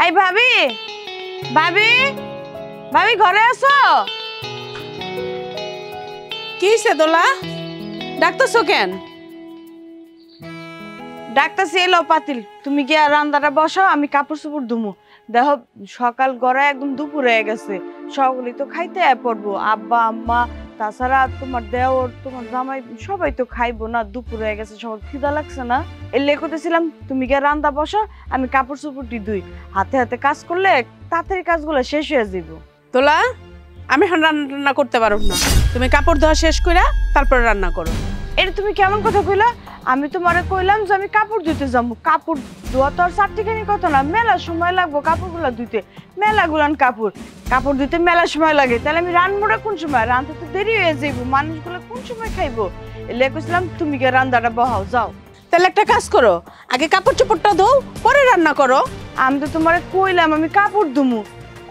এই ভাবি ভাবি ভাবি ঘরে আছো? কি সে দোলা ডাকতেছো কেন? ডাক্তারছি এলো পাতিল, তুমি গিয়া রান্দাটা বসাও, আমি কাপড় চোপড় ধুমু। দেখো সকাল গড়া একদম দুপুর হয়ে গেছে, সকলেই তো খাইতে পড়বো, আব্বা আম্মা তাছাড়া তোমার দেওর তোমার জামাই সবাই তো খাইবো না, দুপুর হয়ে গেছে, সবার খিদা লাগছে না। এলে করতেছিলাম তুমি গিয়া রান্না বসাও, আমি কাপড় চোপড়টি ধুই। হাতে হাতে কাজ করলে তাড়াতাড়ি কাজগুলো শেষ হয়ে যাবো। দোলা আমি এখন রান্না করতে পারো না, তুমি কাপড় ধোয়া শেষ করে তারপরে রান্না করো। এটা তুমি কেমন কথা কইলা? আমি তোমারে কইলাম যে আমি কাপড় ধুইতে যাবো। কাপড় ধোয়া তো আর চারটিখানি কথা না, মেলা সময় লাগবো কাপড়গুলা ধুইতে, মেলা গুলান কাপড় ধুইতে মেলা সময় লাগে। তাহলে আমি রান্নাটা কোন সময়? রান্না তো দেরি হয়ে যাইবো, মানুষগুলো কোন সময় খাইবো? এলে কইছিলাম তুমি গিয়ে রান্নাটা বহাও যাও। তাহলে একটা কাজ করো, আগে কাপড় চোপড়টা ধোও পরে রান্না করো। আমি তো তোমারে কইলাম আমি কাপড় ধুমু,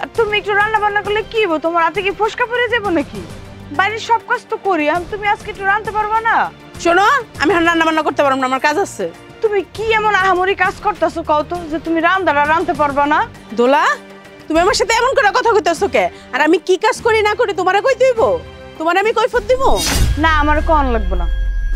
আর তুমি একটু রান্না বান্না করলে কি হবো? তোমার হাতে কি ফসকা পড়ে যাবো নাকি? বাড়ির সব কাজ তো করি আমি, তুমি আজকে একটু রান্নাতে পারবা না? শোনো, আমি এখন রান্না বান্না করতে পারবো না, আমার কাজ আছে। তুমি কি এমন আহামরি কাজ করতেছো কও তো, যে তুমি রান্নাতে পারবা না? দোলা তুমি আমার সাথে এমন করে কথা কইতেছো কে? আর আমি কি কাজ করি না করি তোমারে কই দিব? তোমারে আমি কৈফিয়ত দিব? না আমার কোন লাগবে না,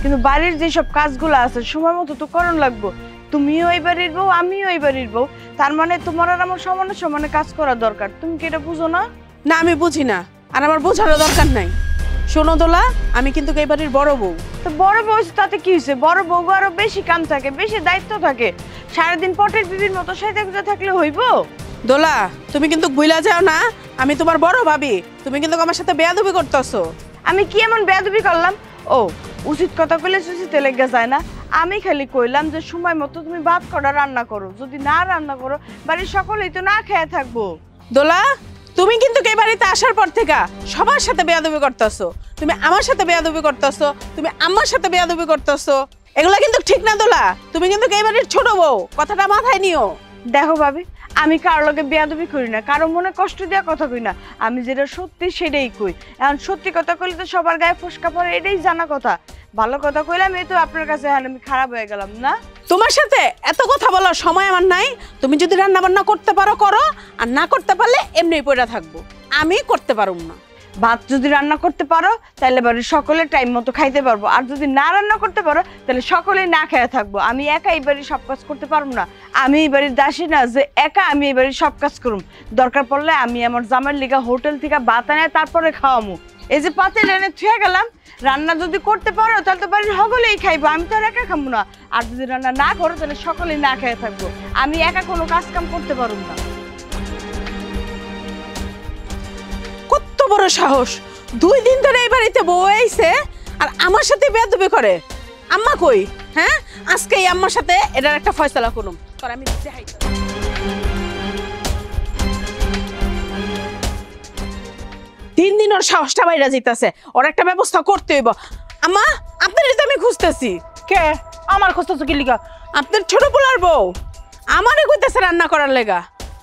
কিন্তু বাড়ির যে সব কাজগুলো আছে সময় মতো তো করণ লাগবো। তুমিও এই বাড়ির বউ, আমিও এই বাড়ির বউ, তার মানে তোমার আর আমার সমানে সমানে কাজ করা দরকার। তুমি কি এটা বুঝো না? না আমি বুঝি না, আর আমার বোঝারও দরকার নাই। শোনো দোলা, আমি কিন্তু এই বাড়ির বড় বউ। তো বড় বউ তাতে কি হয়েছে? বড় বউ আরো বেশি কাম থাকে, বেশি দায়িত্ব থাকে। সারাদিন পটের বিবির মতো সাইতে গুজে থাকলে হইব? দোলা তুমি কিন্তু ভুলা যাও না, আমি তোমার বড় ভাবি, তুমি কিন্তু আমার সাথে বেয়াদবি করতেছো। আমি কি এমন বেয়াদবি করলাম? ও উচিত কথা কইলে সুচিতে লেগে যায় না। আমি খালি কইলাম যে সময় মতো তুমি ভাত করা রান্না করো, যদি না রান্না করো বাড়ির সকলেই তো না খেয়ে থাকবো। দোলা তুমি কিন্তু এই বাড়িতে আসার পর থেকে সবার সাথে বেয়াদবি করতেছো, তুমি আমার সাথে বেয়াদবি করতেছো, তুমি আমার সাথে বেয়াদবি করতেছো, এগুলা কিন্তু ঠিক না দোলা। তুমি কিন্তু এই বাড়ির ছোট বউ, কথাটা মাথায় নিও। দেখো ভাবি, আমি কারোর লগে বেয়াদবি করি না, কারো মনে কষ্ট দেওয়া কথা কই না, আমি যেটা সত্যি সেটাই কই। এখন সত্যি কথা কইলে তো সবার গায়ে ফসকা পড়ে, এটাই জানা কথা। ভালো কথা কইলাম, এই তো আপনার কাছে আমি খারাপ হয়ে গেলাম না? তোমার সাথে এত কথা বলার সময় আমার নাই। তুমি যদি রান্না বান্না করতে পারো করো, আর না করতে পারলে এমনিই পড়ে থাকবো, আমি করতে পারুম না। ভাত যদি রান্না করতে পারো তাহলে বাড়ির সকলে টাইম মতো খাইতে পারবো, আর যদি না রান্না করতে পারো তাহলে সকলেই না খেয়ে থাকবো। আমি একা এই বাড়ির সব কাজ করতে পারবো না, আমি এই বাড়ির দাসী না যে একা আমি এই বাড়ির সব কাজ করুম। দরকার পড়লে আমি আমার জামার লিগা হোটেল থেকে ভাত এনে তারপরে খাওয়ামু। এই যে পাতিল এনে থুয়ে গেলাম, রান্না যদি করতে পারো তাহলে তো বাড়ির সকলেই খাইবো, আমি তো আর একা খাবো না। আর যদি রান্না না করো তাহলে সকলেই না খেয়ে থাকবো, আমি একা কোনো কাজ কাম করতে পারবো না। কত বড় সাহস! 2 দিন ধরে এই বাড়িতে বউ আইছে আর আমার সাথে বেয়াদবি করে। আম্মা কই? হ্যাঁ, আজকে এই আম্মার সাথে এটার একটা ফয়সালা করুম। তোর আমি দেখাই 3 দিন ওর সাহসটা বাইরে যাইতাছে, ওর একটা ব্যবস্থা করতে হইব। আম্মা আপনার তো আমি খুঁজতেছি। কে আমার খুঁজতেছো কি লিগা? আপনার ছোট পোলার বউ আমারে কইতেছে রান্না করার লেগা।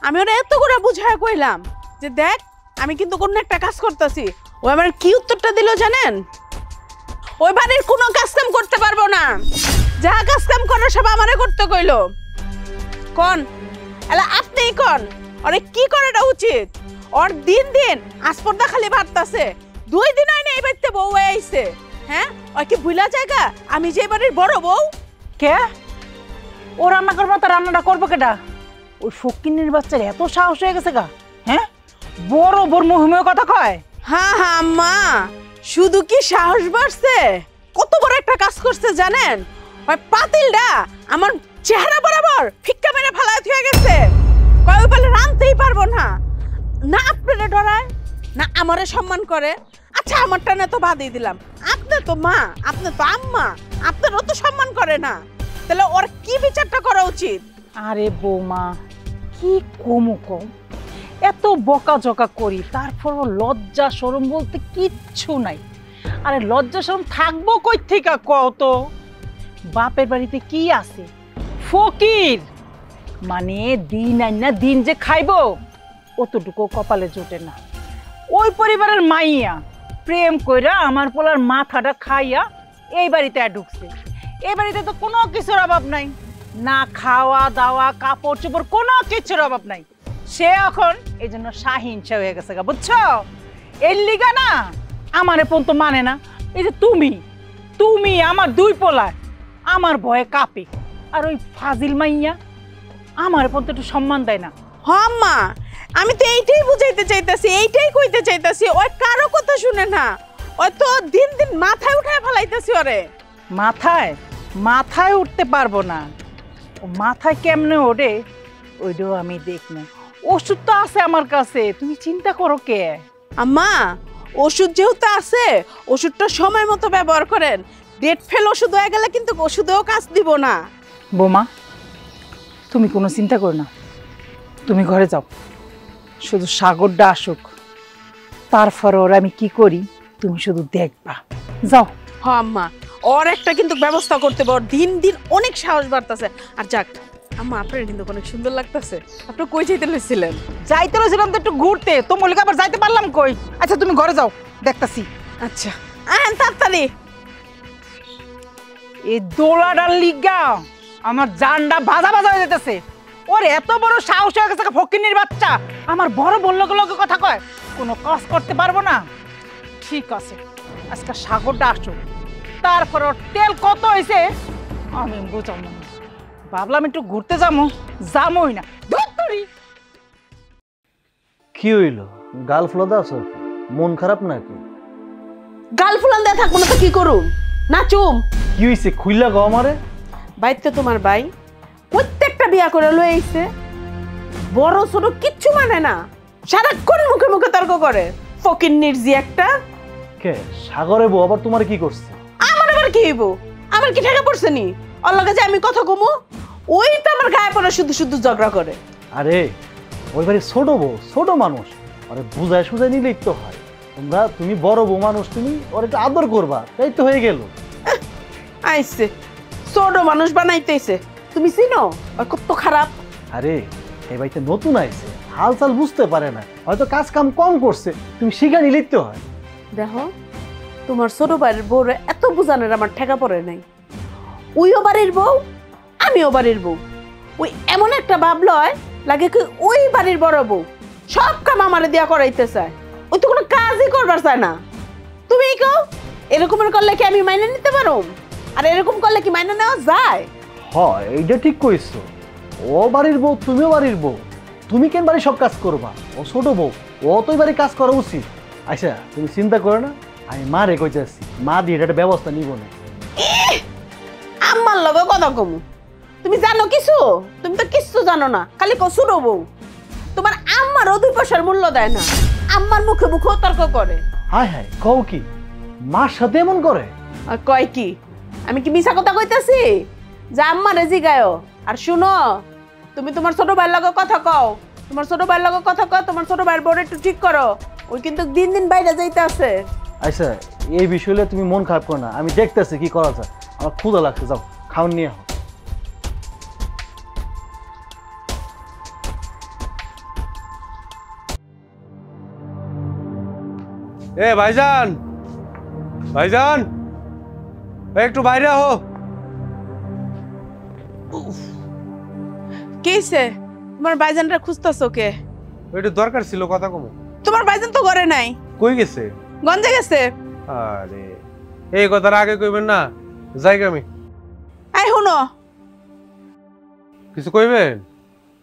আমি ওরা এত করে বুঝায় কইলাম যে দেখ আমি কিন্তু কোন একটা কাজ করতেছি। ও আমার কি উত্তরটা দিল জানেন? ওই বাড়ির কোনো কাজ কাম করতে পারবো না, যা কাজ কাম করার সব আমারে করতে কইলো। কোন এলা আপনিই কোন ওরে কি করাটা উচিত? ওর দিন দিন আসপর্দা খালি বাড়তাছে। 2 দিন হয় না এই বাড়িতে বউ আইছে। হ্যাঁ, ওই কি ভুলা জায়গা আমি যে বাড়ির বড় বউ? কে ও রান্না করবো? তো রান্নাটা করবো কেটা? ওই ফকিন্নির বাচ্চার এত সাহস হয়ে গেছে গা? হ্যাঁ, বড় বড় মহিমের কথা কয়। হ্যাঁ হ্যাঁ আম্মা, শুধু কি সাহস বাড়ছে, কত বড় একটা কাজ করছে জানেন? ওই পাতিলটা আমার চেহারা বরাবর ফিক্কা মেরে ফালায় হয়ে গেছে। কয় বলে রানতেই পারবো না, না আপনারে ডরায় না আমারে সম্মান করে। আচ্ছা আমারটা না তো বাদই দিলাম, আপনি তো মা, আপনি তো আম্মা, আপনারও তো সম্মান করে না। তাহলে ওর কি বিচারটা করা উচিত? আরে বৌমা কি কমু কম, এত বকাঝকা করি তারপর লজ্জা শরম বলতে কিচ্ছু নাই। আরে লজ্জা শরম থাকবো কই থেকে কত? বাপের বাড়িতে কি আছে? ফকির মানে দিন আইনা দিন যে খাইবো অতটুকু কপালে জোটে না। ওই পরিবারের মাইয়া প্রেম কইরা আমার পোলার মাথাটা খাইয়া এই বাড়িতে ঢুকছে। এই বাড়িতে তো কোনো কিছুর অভাব নাই, না খাওয়া দাওয়া কাপড় চোপড় কোনো কিছুর অভাব নাই। সে এখন এই জন্য শাহিনশা হয়ে গেছে গা, বুঝছো? এর লিগা না আমারে পর্যন্ত মানে না। এই যে তুমি তুমি আমার দুই পোলা আমার ভয়ে কাঁপে, আর ওই ফাজিল মাইয়া আমার পর্যন্ত একটু সম্মান দেয় না। আম্মা আমি তো এইটাই বুঝাইতে চাইতাছি, এইটাই কইতে চাইতাছি, ওই কারো কথা শুনে না, ওই তো দিন দিন মাথায় উঠায় ফেলাইতেছি ওরে। মাথায় মাথায় উঠতে পারবো না, ও মাথায় কেমনে ওঠে ওইটাও আমি দেখবো। ওষুধ তো আছে আমার কাছে, তুমি চিন্তা করো কে? আম্মা ওষুধ যেহেতু আছে ওষুধটা সময় মতো ব্যবহার করেন, ডেট ফেল ওষুধ হয়ে গেলে কিন্তু ওষুধেও কাজ দিব না। বোমা তুমি কোনো চিন্তা করো না, তুমি ঘরে যাও, শুধু সাগরটা আসুক, তারপর ওর আমি কি করি তুমি শুধু দেখবা। যাও। হ্যাঁ আম্মা, ওর একটা কিন্তু ব্যবস্থা করতে পারো, দিন দিন অনেক সাহস বাড়তেছে। আর যাক আম্মা, আপনার কিন্তু অনেক সুন্দর লাগতেছে। আপনি কই যাইতে লইছিলেন? যাইতে রয়েছিলাম তো একটু ঘুরতে, তো মল্লিকা আবার যাইতে পারলাম কই। আচ্ছা তুমি ঘরে যাও, দেখতাছি। আচ্ছা তাড়াতাড়ি। এই দোলাটার লিগা আমার জানটা ভাজা ভাজা হয়ে যেতেছে। ওর এত বড় সাহস হয়ে গেছে, ফকিন্নির বাচ্চা আমার বড় বললো লোকে কথা কয়, কোনো কাজ করতে পারবো না। ঠিক আছে, আজকে সাগরটা আসুক, তারপর ওর তেল কত হয়েছে আমি বুঝাম না। ভাবলাম একটু ঘুরতে যাবো, যাবোই না। কি হইল? গাল ফ্লোদা আছো? মন খারাপ নাকি? গাল ফুলান দেয়া থাকবো না তো কি করুম? নাচুম? কি হইছে খুইলা গো আমারে? বাইতে তোমার ভাই প্রত্যেকটা বিয়া করে লয়ে আইছে, বড় ছোট কিচ্ছু মানে না, সারাক্ষণ মুখে মুখে তর্ক করে। ফকিন্নির জি একটা। কে সাগরে বউ আবার তোমার কি করছে? আমার আবার কি হইব? আমার কি ঠেকা পড়ছে নি ওর লগে যে আমি কথা কমু? ওই তো আমার গায়ে পড়ে শুধু শুধু ঝগড়া করে। আরে ওই বাড়ি ছোট বউ, ছোট মানুষ, আরে বুঝায় সুঝায় নিলেই তো হয়। তুমি বড় বউ মানুষ, তুমি ওর একটু আদর করবা, তাই তো হয়ে গেল। আইছে ছোট মানুষ বানাইতেছে, তুমি চিনো ওর কত খারাপ? আরে এই বাড়িতে নতুন আইছে, হাল চাল বুঝতে পারে না, হয়তো কাজ কাম কম করছে, তুমি শিখা নিলেই তো হয়। দেখো তোমার ছোট বাড়ির বউরে এত বুঝানোর আমার ঠেকা পড়ে নাই। ওইও বাড়ির বউ, আমিও বাড়ির বউ। ওই এমন একটা ভাব লয় লাগে কি ওই বাড়ির বড় বউ, সব কাম আমারে দিয়া করাইতে চায়, ওই তো কোনো কাজই করবার চায় না। তুমি কেউ এরকমের করলে কি আমি মাইনে নিতে পারো? আর এরকম করলে কি মাইনে নেওয়া যায়? হয়, এইটা ঠিক কইছো। ও বাড়ির বউ, তুমিও বাড়ির বউ, তুমি কেন বাড়ি সব কাজ করবা? ও ছোট বউ, ও তো বাড়ি কাজ করা উচিত। আচ্ছা তুমি চিন্তা করো না, আমি মা রে কইতাছি, মা দিয়ে এটা ব্যবস্থা নিব না। আমার লগে কথা কমু? তুমি জানো কিছু? তুমি তো কিছু জানো না, খালি ছোট বউ। তোমার আম্মারও 2 পয়সার মূল্য দেয় না, আম্মার মুখে মুখেও তর্ক করে। হায় হায়, কও কি? মার সাথে এমন করে? আর কয় কি? আমি কি মিছা কথা কইতাছি? যে আম্মারে জিগায়ও। আর শুনো, তুমি তোমার ছোট ভাইয়ের লগে কথা কও, তোমার ছোট ভাইয়ের লগে কথা কও, তোমার ছোট ভাইয়ের বড় একটু ঠিক করো, ওই কিন্তু দিন দিন বাইরে যাইতে আছে। আচ্ছা এই বিষয়ে তুমি মন খারাপ করো না, আমি দেখতেছি কি করা যায়। আমার ক্ষুধা লাগছে, যাও খাওয়ান নিয়ে আহ। এ ভাইজান, ভাইজান একটু বাইরে আহো। কি হইছে? তোমার ভাইজানরা খুঁজতাছো কে? একটু দরকার ছিল, কথা কমো। তোমার ভাইজান তো ঘরে নাই, কই গেছে? গঞ্জে গেছে। আরে এই কথার আগে কইবেন না, যাইগে আমি। আই শুনো, কিছু কইবেন?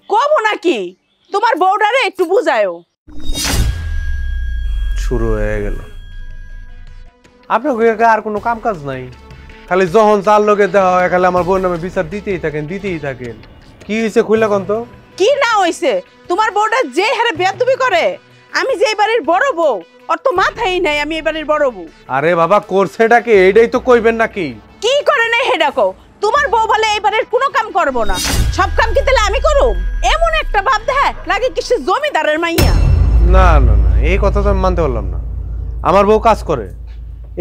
কমো নাকি? তোমার বউডারে একটু বুঝায়ও। শুরু হয়ে গেল। আপনার আর কোনো কাম কাজ নাই, খালি যখন চার লোকে দেওয়া হয় খালি আমার বোন নামে বিচার দিতেই থাকেন, দিতেই থাকেন। কি হয়েছে খুইলা কোন তো? কি না হইছে? তোমার বউটা যে হারে বেয়াদবি করে, আমি যে বাড়ির বড় বউ, ওর তো মাথাই নাই আমি এই বাড়ির বড় বউ। আরে বাবা করছেটাকে এইটাই তো কইবেন নাকি? কি করে নাই হেডা কও? তোমার বউ বলে এই বাড়ির কোনো কাম করব না, সব কাম কি তাহলে আমি করব? এমন একটা ভাব দেয় লাগে কি সে জমিদারের মাইয়া। না না না, এই কথা তো আমি মানতে পারলাম না। আমার বউ কাজ করে,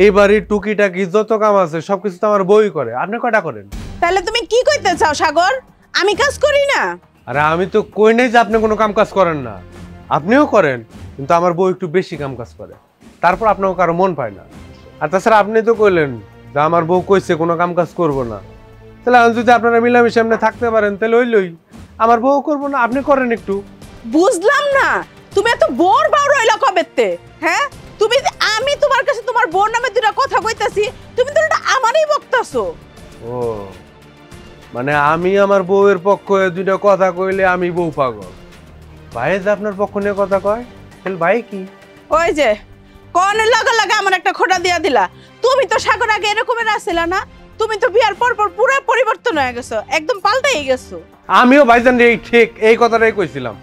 এই বাড়ির টুকিটাকি যত কাম আছে সবকিছু তো আমার বউই করে। আপনি কয়টা করেন? তাহলে তুমি কি কইতে চাও সাগর? আমি কাজ করি না? আরে আমি তো কই নাই যে আপনি কোনো কাম কাজ করেন না, আপনিও করেন, কিন্তু আমার বউ একটু বেশি কাম কাজ করে, তারপর আপনাকে কারো মন পায় না। আর তাছাড়া আপনি তো কইলেন যে আমার বউ কইছে কোনো কাম কাজ করবো না, তাহলে যদি আপনারা মিলামিশে এমনি থাকতে পারেন তাহলে ওই লই। আমার বউ করবো না, আপনি করেন একটু। বুঝলাম না তুমি এত বোর বাউর হইলা কবেতে? হ্যাঁ তুমি, আমি তোমার কাছে তোমার বোর নামে দুটা কথা কইতাছি, তুমি তো এটা আমারই বকতাছো। ও মানে আমি আমার বউয়ের পক্ষ হয়ে দুইটা কথা কইলে আমি বউ পাগল, ভাই যে আপনার পক্ষ নিয়ে কথা কয় তাহলে ভাই কি? ওই যে কনের লাগা লাগা আমার একটা খোটা দিয়া দিলা। তুমি তো সাগর আগে এরকমের আসিলা না, তুমি তো বিয়ার পর পর পুরো পরিবর্তন হয়ে গেছো, একদম পাল্টাই গেছো। আমিও ভাইজান এই ঠিক এই কথাটাই কইছিলাম।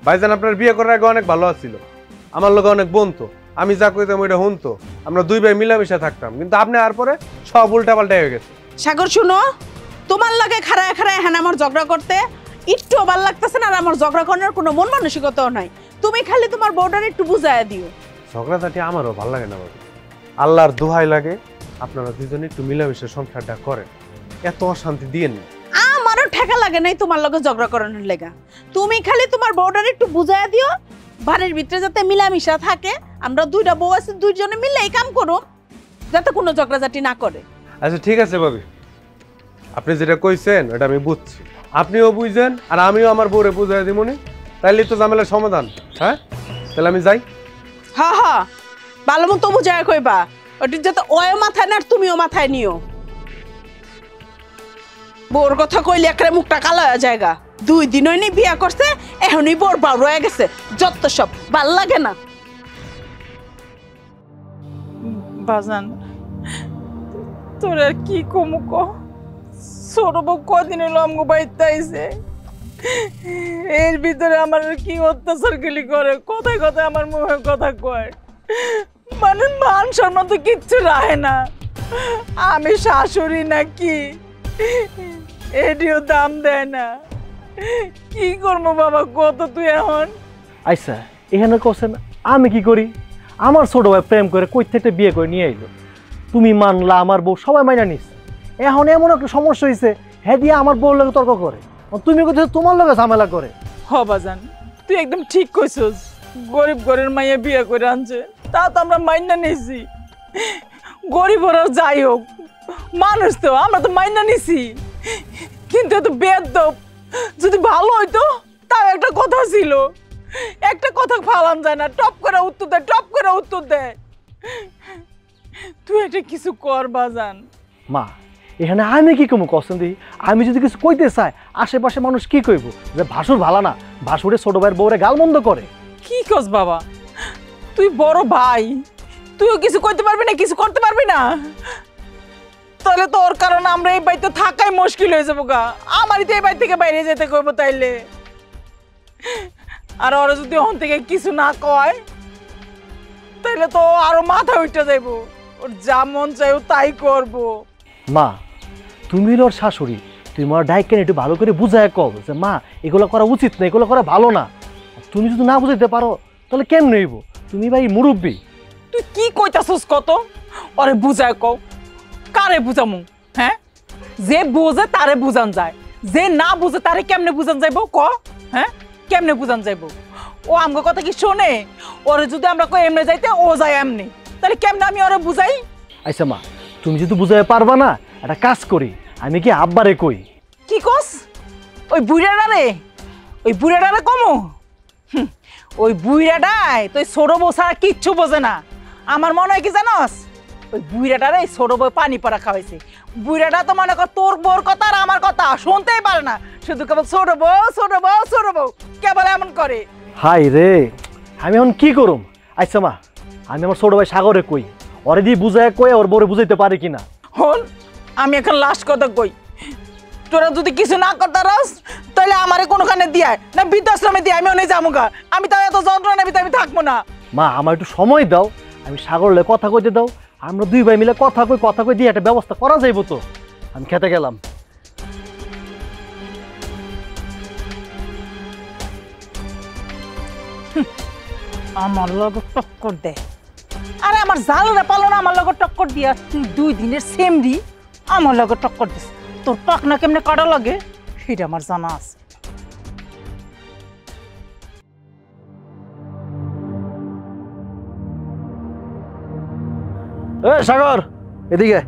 ভাইজান আপনার বিয়ে করার আগে অনেক ভালো ছিল, আমার লোক অনেক বনতো, আমি যা কইতাম ওইটা শুনতো, আমরা দুই ভাই মিলামিশা থাকতাম। কিন্তু আপনি আর পরে সব উল্টা পাল্টা হয়ে গেছে। সাগর শুনো, তোমার লগে খাড়ায় খাড়ায় হ্যাঁ আমার ঝগড়া করতে একটু ভাল লাগতেছে না, আর আমার ঝগড়া করার কোনো মন মানসিকতাও নাই। তুমি খালি তোমার বউটার একটু বুঝাইয়া দিও। ঝগড়াঝাটি আমারও ভালো লাগে না বাবু, আল্লাহর দোহাই লাগে আপনারা দুজনে একটু মিলামিশা সংসারটা করেন, এত অশান্তি দিয়েন না। আমারও ঠেকা লাগে নাই তোমার লগে ঝগড়া করানোর লেগা। তুমি খালি তোমার বউটার একটু বুঝাইয়া দিও, বাড়ির ভিতরে যাতে মিলামিশা থাকে। আমরা দুইটা বউ আছে, দুইজনে মিলে এই কাম করো, যাতে কোনো ঝগড়াঝাটি না করে। আচ্ছা ঠিক আছে ভাবি, আপনি যেটা কইছেন এটা আমি বুঝছি, আপনিও বুঝছেন আর আমিও আমার বউরে বুঝাই দিমনি, তাইলে তো ঝামেলার সমাধান। হ্যাঁ তাহলে আমি যাই। হ্যাঁ হ্যাঁ, ভালো মতো বুঝায় কইবা, ওটি যাতে ওও মাথায় না আর তুমিও মাথায় নিও। বোর কথা কইলে একটা মুখটা কালো হয়ে জায়গা। 2 দিন হয়নি বিয়া করছে, এখনই বোর বাউ রয়ে গেছে, যত সব ভাল লাগে না। বাজান তোর আর কি কমু ক, ছোট বউ কদিন হলো আমগো বাড়িতে আইছে, এর ভিতরে আমার কি অত্যাচার গুলি করে, কথায় কথায় আমার মুখে কথা কয়, মানে মান সম্মান তো কিচ্ছু রাখে না। আমি শাশুড়ি নাকি এটিও দাম দেয় না। কি করবো বাবা, কত তুই এখন? আচ্ছা এখানে কোসেন আমি কি করি? আমার ছোট ভাই প্রেম করে কই থেকে বিয়ে করে নিয়ে আইলো, তুমি মানলা, আমার বউ সবাই মাইনা নিস। এখন এমন একটা সমস্যা হয়েছে, হ্যাঁ দিয়ে আমার বউর লগে তর্ক করে, তুমি কোথায় তোমার লগে ঝামেলা করে। হ বাজান তুই একদম ঠিক কইছস, গরিব ঘরের মাইয়া বিয়ে করে আনছে, তা তো আমরা মাইনা নিছি। গরিব ওরা যাই হোক, মানুষ তো আমরা তো মাইনা নিছি, কিন্তু এত বেয়াদব। যদি ভালো হইতো তাও একটা কথা ছিল, একটা কথা ফালান যায় না, টপ করে উত্তর দেয়, টপ করে উত্তর দেয়। তুই একটা কিছু কর বাজান। মা এখানে আমি কি কমু কষ্ট দিই, আমি যদি কিছু কইতে চাই আশেপাশে মানুষ কি কইব, যে ভাসুর ভালো না, ভাসুরে ছোট ভাইয়ের বউরে গালমন্দ করে। কি কস বাবা, তুই বড় ভাই, তুইও কিছু করতে পারবি না, কিছু করতে পারবি না, তাহলে তোর কারণে আমরা এই বাড়িতে থাকাই মুশকিল হয়ে যাবো গা। আমারই তো এই বাড়ি থেকে বাইরে যেতে কইবো তাইলে, আর ওরা যদি ওখান থেকে কিছু না কয় তাইলে তো আরো মাথা উঠে যাইবো, ওর যা মন চাই ও তাই করবো। মা তুমি ওর শাশুড়ি, তুমি আমার ডাইকেন একটু ভালো করে বুঝায় কও যে মা এগুলো করা উচিত না, এগুলো করা ভালো না। তুমি যদি না বুঝাইতে পারো তাহলে কেমন হইব? তুমি ভাই মুরব্বী। তুই কি কইতাছস কত? ওরে বুঝায় কও, কারে বুঝামু? হ্যাঁ, যে বোঝে তারে বুঝান যায়, যে না বুঝে তারে কেমনে বুঝান যাইব ক? হ্যাঁ কেমনে বুঝান যাইব? ও আমগো কথা কি শোনে? ওরে যদি আমরা কই এমনে যাইতে, ও যায় এমনি, তাহলে কেমনে আমি ওরে বুঝাই? আচ্ছা মা তুমি যদি বুঝাই পারবা না, একটা কাজ করি, আমি কি আব্বারে কই। কি কস? ওই বুড়াটারে, ওই বুড়াটারে কমো? ওই বুড়াটাই তো ছোট বউ ছাড়া কিচ্ছু বোঝে না। আমার মনে হয় কি জানস, ওই বুড়াটারে ছোট বউ পানি পড়া খাওয়াইছে। বুড়াটা তো মনে কর তোর বউর কথা আর আমার কথা শুনতেই পারে না, শুধু কেবল ছোট বউ ছোট বউ ছোট বউ কেবল এমন করে। হাই রে, আমি এখন কি করুম? আচ্ছা মা আমি আমার ছোট ভাই সাগরে কই, ওরে দিয়ে বুঝায় কই ওর বউরে বুঝাইতে পারে কিনা। হন আমি এখন লাস্ট কথা কই, তোরা যদি কিছু না করতে পারস তাহলে আমারে কোনখানে দিয়ায় না বৃদ্ধাশ্রমে দিয়ে আমি অনেক যাবো গা। আমি তাও এত যন্ত্রণা নেবি, আমি থাকবো না। মা আমার একটু সময় দাও, আমি সাগরলে কথা কইতে দাও, আমরা দুই ভাই মিলে কথা কই দিয়ে একটা ব্যবস্থা করা যাইব তো। আমি খেতে গেলাম। আমার লগে টক্কর দে, আরে আমার জালরে পালো না, আমার লগে টক্কর দিয়া তুই 2 দিনের সেমরি আমার লগে টক্কর দিস। তোর পাকনা কেমনে কাটা লাগে সেটা আমার জানা আছে। এ সাগর এদিকে।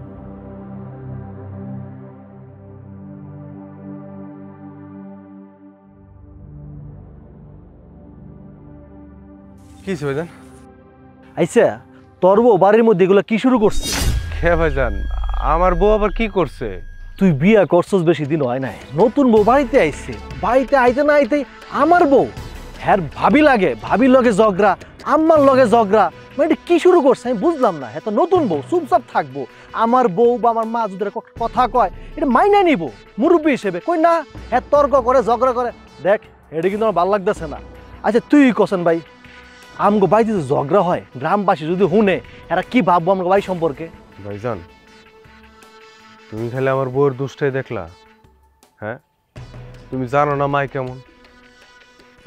কি ভাইজান? আইসা তোর বউ বাড়ির মধ্যে এগুলো কি শুরু করছে? কে ভাইজান, আমার বউ আবার কি করছে? তুই বিয়া করছস বেশি দিন হয় নাই, নতুন বউ বাড়িতে আইছে, বাড়িতে আইতে না আইতে আমার বউ হ্যাঁ ভাবি লাগে, ভাবির লগে ঝগড়া, আম্মার লগে ঝগড়া, মানে এটা কি শুরু করছে আমি বুঝলাম না। হ্যাঁ তো নতুন বউ চুপচাপ থাকবো, আমার বউ বা আমার মা যদি কথা কয় এটা মাইনা নিব মুরব্বী হিসেবে, কই না হ্যাঁ তর্ক করে ঝগড়া করে। দেখ এটা কিন্তু আমার ভালো লাগতেছে না। আচ্ছা তুই কোসেন ভাই, আমগো বাড়িতে যদি ঝগড়া হয় গ্রামবাসী যদি শুনে এরা কি ভাববো আমগো বাড়ি সম্পর্কে? ভাইজান তুমি খালি আমার বউয়ের দুষ্টাই দেখলা? হ্যাঁ তুমি জানো না মাই কেমন?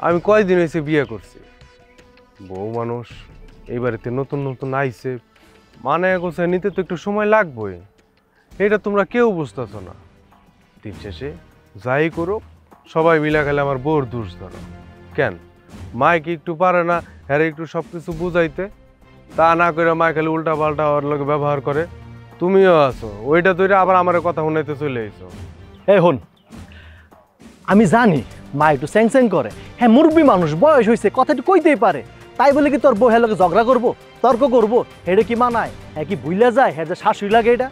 আমি কয়দিন হয়েছে বিয়ে করছি, বউ মানুষ এই বাড়িতে নতুন নতুন আইছে, মানে গোছায় নিতে তো একটু সময় লাগবেই। এটা তোমরা কেউ বুঝতেছ না। দিন শেষে যাই করুক সবাই মিলা গেলে আমার বউর দোষ ধরো। কেন মায় কি একটু পারে না হ্যাঁ একটু সব কিছু বুঝাইতে? তা না করে মায় খালি উল্টা পাল্টা ওর লোকে ব্যবহার করে। তুমিও আছো ওইটা তৈরি আবার আমার কথা শুনাইতে চলে এসো। এই হন, আমি জানি মা একটু স্যাং স্যাং করে, হ্যাঁ মুরব্বী মানুষ বয়স হয়েছে কথা একটু কইতেই পারে, তাই বলে কি তোর বউ হ্যাঁ লোকে ঝগড়া করবো তর্ক করবো? এটা কি মানায়? হ্যাঁ কি ভুইলা যায় হ্যাঁ যে শাশুড়ি লাগে এটা?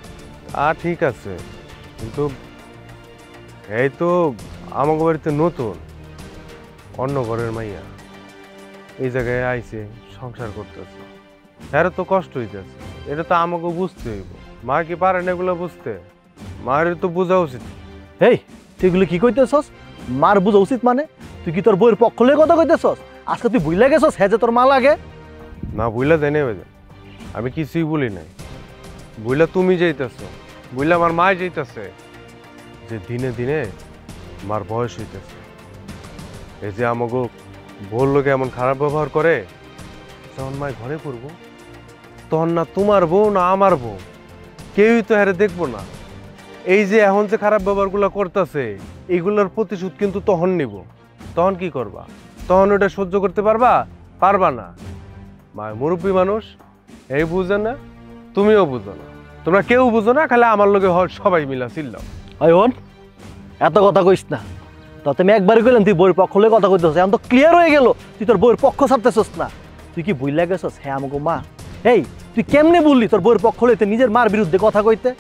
ঠিক আছে, কিন্তু এই তো আমাকে বাড়িতে নতুন, অন্য ঘরের মাইয়া এই জায়গায় আইছে সংসার করতেছে, হ্যাঁ তো কষ্ট হইতেছে, এটা তো আমাকে বুঝতে হইব। মা কি পারেন এগুলো বুঝতে? মায়ের তো বোঝা উচিত। এই তুই এগুলো কি কইতেছস? মার বোঝা উচিত মানে তুই কি তোর বউয়ের পক্ষ লয়ে কথা কইতেছস? আজকে তুই ভুইলা গেছস হ্যাঁ যে তোর মা লাগে? না বুইলা দেয় নেবে, আমি কিছুই বলি নাই। বুইলা তুমি যাইতেছ, বুইলা আমার মা যাইতেছে, যে দিনে দিনে মার বয়স হইতেছে, এই যে আমাকে বললো এমন খারাপ ব্যবহার করে, যখন মায় ঘরে পড়বো তখন না তোমার বউ না আমার বউ কেউই তো হারে দেখবো না। এই যে এখন যে খারাপ ব্যবহারগুলো করতেছে এইগুলোর প্রতিশোধ কিন্তু তখন নিব। তখন কি করবা? তখন ওটা সহ্য করতে পারবা? পারবা না। মায় মুরব্বী মানুষ, এই বুঝে না, তুমিও বুঝো না, তোমরা কেউ বুঝো না, খালি আমার লোকে সবাই মিলা চিল্লাও। ওই হন, এত কথা কইস না। তো তুমি একবারই কইলেন তুই বউয়ের পক্ষ লয়ে কথা কইতেছস, এখন তো ক্লিয়ার হয়ে গেল তুই তোর বউয়ের পক্ষ ছাড়তেছস না। তুই কি ভুইলা গেছস হ্যাঁ আমাকে মা? এই তুই কেমনে বললি তোর বউয়ের পক্ষ লইতে নিজের মার বিরুদ্ধে কথা কইতে?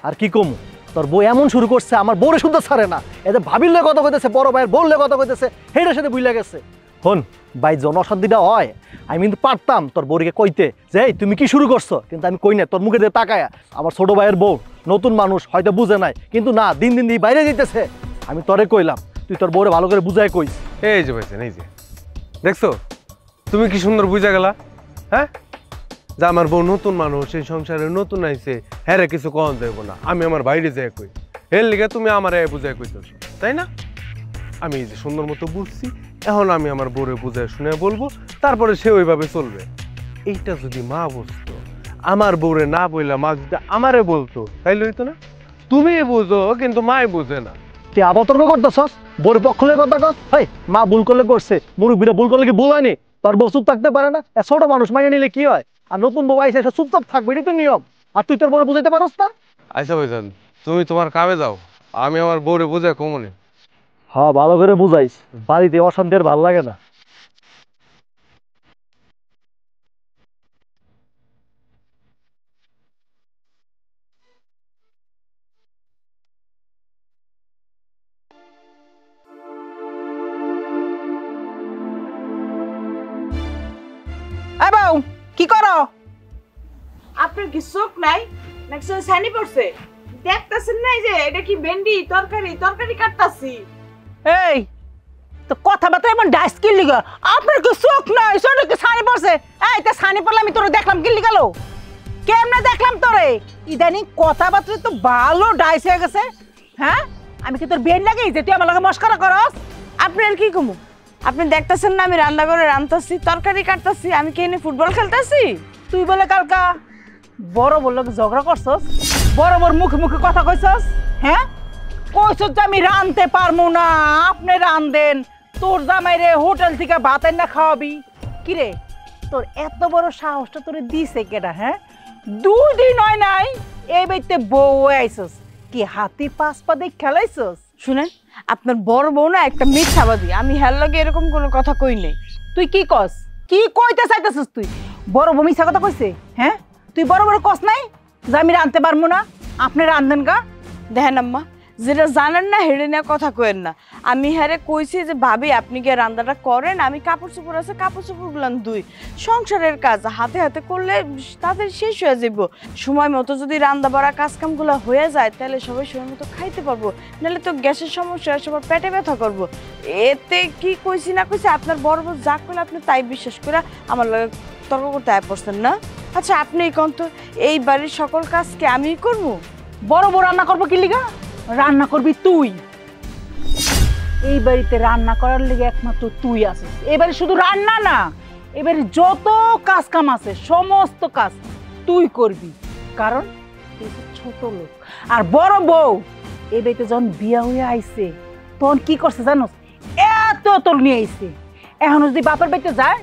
আর কি কমু, তোর বউ এমন শুরু করছে আমার বউরে শুদ্ধ ছাড়ে না, এতে ভাবির লয়ে কথা কইতেছে, বড় ভাইয়ের বউর লয়ে কথা কইতেছে, হেটার সাথে ভুইলা গেছে। হন ভাই জন অশান্তিটা হয়, আমি কিন্তু পারতাম তোর বউকে কইতে যে এই তুমি কি শুরু করছো, কিন্তু আমি কই না, তোর মুখে দিয়ে তাকায়া আমার ছোট ভাইয়ের বউ নতুন মানুষ হয়তো বুঝে নাই, কিন্তু না দিন দিন দিয়ে বাইরে যেতেছে। আমি তোরে কইলাম তুই তোর বউরে ভালো করে বুঝাই কইস। এই যে ভাইছেন, এই যে দেখছো তুমি কি সুন্দর বুঝা গেলা? হ্যাঁ যে আমার বউ নতুন মানুষ, এই সংসারে নতুন আইছে, হ্যাঁ রে কিছু কম দেব না, আমি আমার বাইরে যাই কই, এর লিগে তুমি আমার বুঝাই কইতেছ, তাই না? আমি এই যে সুন্দর মতো বুঝছি, এখন আমি আমার বউরে বুঝায় শুনে বলবো, তারপরে সে ওইভাবে চলবে। এইটা যদি মা বুঝতো, আমার বউরে না বললা মা যদি আমারে বলতো, তাইলে হইতো না? তুমি বুঝো কিন্তু মাই বুঝে না। তুই আবার তর্ক করতেছস, বউর পক্ষ লয়ে কথা কস। ভাই মা ভুল করলে করছে, মুরব্বীরা ভুল করলে কি ভুল হয়নি? তোর বউ চুপ থাকতে পারে না? ছোট মানুষ মাইনে নিলে কি হয়? আর নতুন বউ আইসে চুপচাপ থাকবে, এটাই তো নিয়ম। আর তুই তোর বউরে বুঝাইতে পারস না? আচ্ছা ভাইজান তুমি তোমার কামে যাও, আমি আমার বউরে বুঝাই কমনে। হ্যাঁ ভালো করে বুঝাইস, বাড়িতে অশান্তি আর ভালো লাগে না। এই বউ কি করো? আপনার কি চোখ নাই নাকি ছানি পড়ছে? দেখতেছেন না যে এটা কি ভেন্ডি তরকারি, তরকারি কাটতাছি। এই তো কথাবার্তা এমন ডাইস কি লিগা? আপনার কি চোখ নাই? শরীরে কি ছানি পড়ছে? এই তা ছানি পড়লে আমি তোরে দেখলাম কি লিগা লো? কেমনে দেখলাম তোরে? ইদানিং কথাবার্তা তো ভালো ডাইস হয়ে গেছে। হ্যাঁ আমি কি তোর বেন লাগি যে তুই আমার লগে মস্করা করস? আপনি আর কি কমু? আপনি দেখতেছেন না আমি রান্না করে রান্তাছি, তরকারি কাটতাছি, আমি কি এনে ফুটবল খেলতাছি? তুই বলে কালকা বড় বড় লোক ঝগড়া করছস, বড় বড় মুখে মুখে কথা কইছস। হ্যাঁ কইছস যে আমি রানতে পারমু না, আপনি রান দেন, তোর জামাইরে হোটেল থেকে ভাত না খাওয়াবি। কিরে তোর এত বড় সাহসটা তোরে দিছে কেডা? হ্যাঁ 2 দিন হয় নাই এই বাইতে বউ আইছস, কি হাতি 5 পা দেখ খেলাইছস? শুনেন, আপনার বড় বউ না একটা মিথ্যাবাদী, আমি হের লগে এরকম কোনো কথা কই নাই। তুই কি কস? কি কইতে চাইতেছিস তুই? বড় বউ মিছা কথা কইছে? হ্যাঁ, তুই বড় বড় কস নাই যে আমি রাঁধতে পারবো না, আপনি রাঁধেন গা। দেখেন আম্মা, যেটা জানেন না হেড়ে নিয়ে কথা কইেন না। আমি হারে কইছি যে ভাবি আপনি গিয়ে রান্নাটা করেন, আমি কাপড় চোপড় আছে কাপড় চোপড়গুলো ধুই। সংসারের কাজ হাতে হাতে করলে তাদের শেষ হয়ে যাব। সময় মতো যদি রান্না বাড়া কাজ কামগুলো হয়ে যায় তাহলে সবাই সময় মতো খাইতে পারবো, নাহলে তো গ্যাসের সমস্যা, সবার পেটে ব্যথা করবো। এতে কি কইছি না কইছি আপনার বড় বড় যা করলে আপনি তাই বিশ্বাস করে আমার লগে তর্ক করতে আয় পড়ছেন না। আচ্ছা আপনি কোন তো এই বাড়ির সকল কাজকে আমিই করবো? বড় বড় রান্না করবো কি লিগা? রান্না করবি তুই। এই বাড়িতে রান্না করার লেগে একমাত্র তুই আছিস। এবারে শুধু রান্না না, এবারে যত কাজ কাম আছে সমস্ত কাজ তুই করবি, কারণ তুই তো ছোট লোক। আর বড় বউ এই বাড়িতে যখন বিয়া হয়ে আইছে তখন কি করছে জানোস? এত তোর নিয়ে আইছে। এখন যদি বাপের বাড়িতে যায়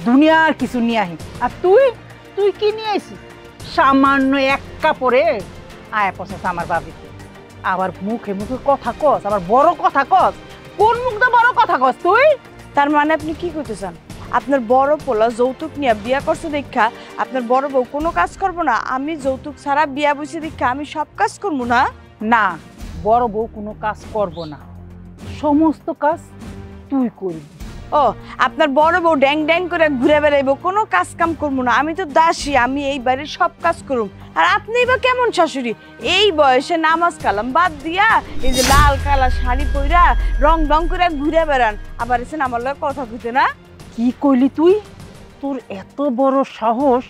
দুনিয়ার কিছু নিয়ে আহি। আর তুই তুই কি নিয়ে আইছিস? সামান্য এক কাপড়ে আয়া পড়ছিস আমার বাবিতে। আবার মুখে মুখে কথা কস, আবার বড় কথা কস। কোন মুখটা বড় কথা কস তুই? তার মানে আপনি কি করতে চান? আপনার বড় পোলা যৌতুক নিয়ে বিয়া করছে দেখা আপনার বড় বউ কোনো কাজ করবো না? আমি যৌতুক ছাড়া বিয়া বসে দেখা আমি সব কাজ করবো না? না, বড় বউ কোনো কাজ করব না, সমস্ত কাজ তুই করবি। ও, আপনার বড় বউ ড্যাং ড্যাং করে ঘুরে বেড়াইবো, কোনো কাজ কাম করবো না? আমি তো দাসী, আমি এই বাড়ির সব কাজ করুম। আর আপনি বা কেমন শাশুড়ি, এই বয়সে নামাজ কালাম বাদ দিয়া এই যে লাল কালা শাড়ি পইরা রং রং করে ঘুরে বেড়ান, আবার এসেন আমার লগে কথা কইতে না? কি কইলি তুই? তোর এত বড় সাহস,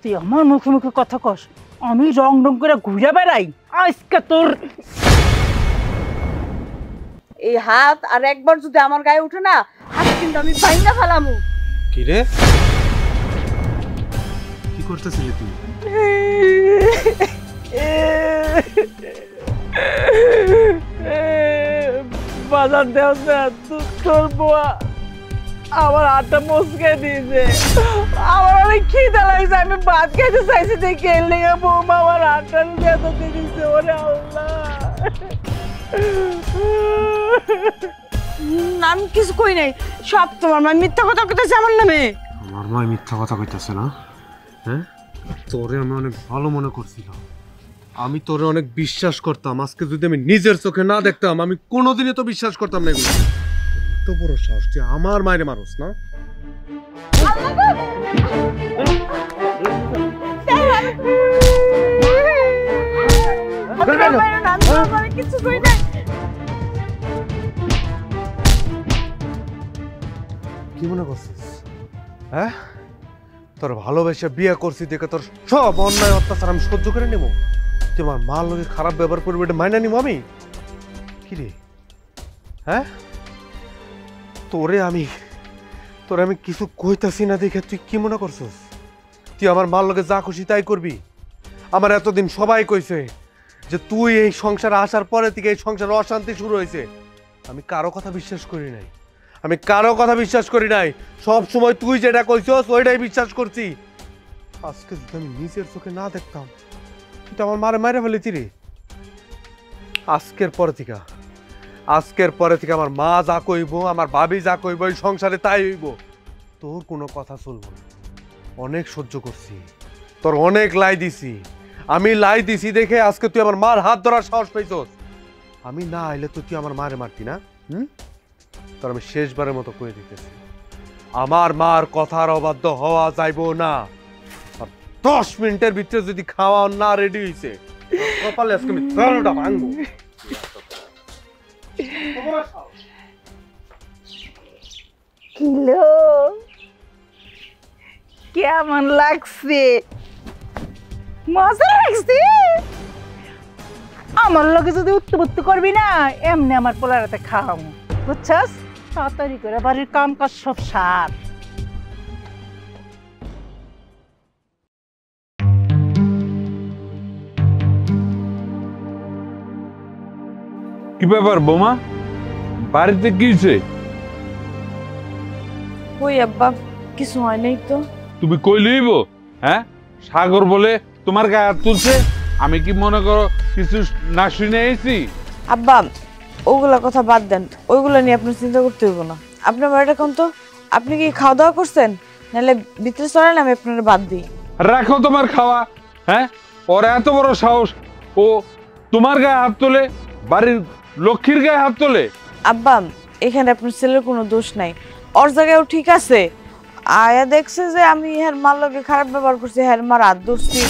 তুই আমার মুখে মুখে কথা কস আমি রং রং করে ঘুরে বেড়াই? আজকে তোর এই হাত আর একবার যদি আমার গায়ে উঠে না, হাত কিন্তু আমি ভাঙা ফেলামু। কি রে, কি করতেছিলি তুই? বাজার দেওয়া তোর বোয়া আমার হাতটা মচকে দিয়েছে। আমার অনেক খিদে লাগছে, আমি ভাত খেতে চাইছি দেখে লেগে বৌমা আমার হাতটা বেঁধে দিয়েছে। ওরে আল্লাহ, আমি কিছু কই নাই, সব তোমার মা মিথ্যা কথা কইতেছে আমার নামে। আমার মা মিথ্যা কথা কইতাছে না? হ্যাঁ, তোরে আমি অনেক ভালো মনে করছিলাম, আমি তোরে অনেক বিশ্বাস করতাম। আজকে যদি আমি নিজের চোখে না দেখতাম আমি কোনোদিনই তো বিশ্বাস করতাম না এগুলো। এত বড় সাহস, তুই আমার মায়ের মানুষ না? কিছু কই নাই। কি মনে করছিস? হ্যাঁ, তোর ভালোবাসা বিয়ে করছি দেখে তোর সব অন্যায় অত্যাচার আমি সহ্য করে নেব? তুই আমার মার লোকে খারাপ ব্যবহার করবি এটা মাইনা নিব আমি? কি রে, হ্যাঁ, তোরে আমি কিছু কইতাছি না দেখে তুই কি মনে করছিস তুই আমার মার লোকে যা খুশি তাই করবি? আমার এতদিন সবাই কইছে যে তুই এই সংসারে আসার পরে থেকে এই সংসারে অশান্তি শুরু হয়েছে। আমি কারো কথা বিশ্বাস করি নাই, আমি কারো কথা বিশ্বাস করি নাই। সব সময় তুই যেটা কইছস ওইটাই বিশ্বাস করছি। আজকে যদি আমি নিজের চোখে না দেখতাম, তুই তো আমার মারে মারে ফেলেছি রে। আজকের পরে থেকে আমার মা যা কইব, আমার ভাবি যা কইব, এই সংসারে তাই হইব। তোর কোনো কথা চলবো না। অনেক সহ্য করছি, তোর অনেক লাই দিছি। আমি লাই দিছি দেখে আজকে তুই আমার মার হাত ধরার সাহস পাইছস। আমি না আইলে তো তুই আমার মারে মারতি না? তোর আমি শেষবারের মতো কয়ে দিতেছি, আমার মার কথার অবাধ্য হওয়া যাইব না। আর 10 মিনিটের ভিতরে যদি খাওয়া না রেডি হইছে কপালে আজকে আমি তরোটা ভাঙবো। কিলো কেমন লাগছে? মজা লাগছে? আমার লগে যদি উত্তু করবি না, এমনি আমার পোলারাতে খাওয়াবো, বুঝছস? তাড়াতাড়ি করে বাড়ির কাম কাজ সব সার। কি ব্যাপার বৌমা, বাড়িতে কি হয়েছে? কই আব্বা, কিছু হয় নাই তো। তুমি কই লইব? হ্যাঁ, সাগর বলে তোমার গায়ে হাত তুলছে, আমি কি মনে করো কিছু না শুনে এসেছি? আব্বা ওগুলা কথা বাদ দেন, ওইগুলা নিয়ে আপনার চিন্তা করতে হইব না। আপনার বাড়িটা কোন তো? আপনি কি খাওয়া দাওয়া করছেন? নাহলে ভিতরে চলেন আমি আপনার বাদ দিই। রাখো তোমার খাওয়া। হ্যাঁ, ওর এত বড় সাহস, ও তোমার গায়ে হাত তোলে, বাড়ির লক্ষ্মীর গায়ে হাত তোলে। আব্বা এখানে আপনার ছেলের কোনো দোষ নাই, ওর জায়গায়ও ঠিক আছে। আয়া দেখছে যে আমি হের মার লগে খারাপ ব্যবহার করছি, হের মার হাত ধরছি,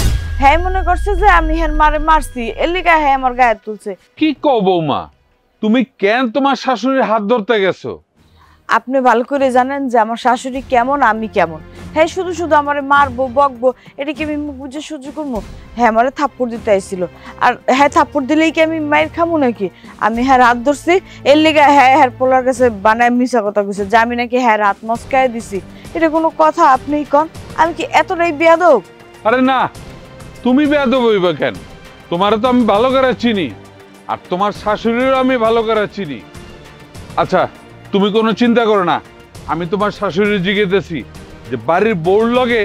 হ্যাঁ মনে করছে যে আমি হের মারে মারছি, এর লিগা হ্যাঁ আমার গায়ে তুলছে। কি কও বৌমা, তুমি কেন তোমার শাশুড়ির হাত ধরতে গেছো? আপনি ভালো করে জানেন যে আমার শাশুড়ি কেমন, আমি কেমন। হ্যাঁ শুধু শুধু আমারে মারবো বকবো, এটা কি আমি মুখ বুঝে সহ্য করবো? হ্যাঁ আমারে থাপ্পড় দিতে আইছিল, আর হ্যাঁ থাপ্পড় দিলেই কি আমি মায়ের খামো নাকি? আমি হ্যাঁ হাত ধরছি, এর লিগা হ্যাঁ হ্যাঁ পোলার কাছে বানায় মিশা কথা কইছে যে আমি নাকি হ্যাঁ হাত মস্কায় দিছি। এটা কোনো কথা? আপনিই কন, আমি কি এতটাই বেয়াদব? আরে না, তুমি বেয়াদব হইবা কেন? তোমারও তো আমি ভালো করে চিনি, আর তোমার শাশুড়িরও আমি ভালো করে চিনি। আচ্ছা তুমি কোনো চিন্তা করো না, আমি তোমার শাশুড়ি জিজ্ঞেসেছি যে বাড়ির বউর লগে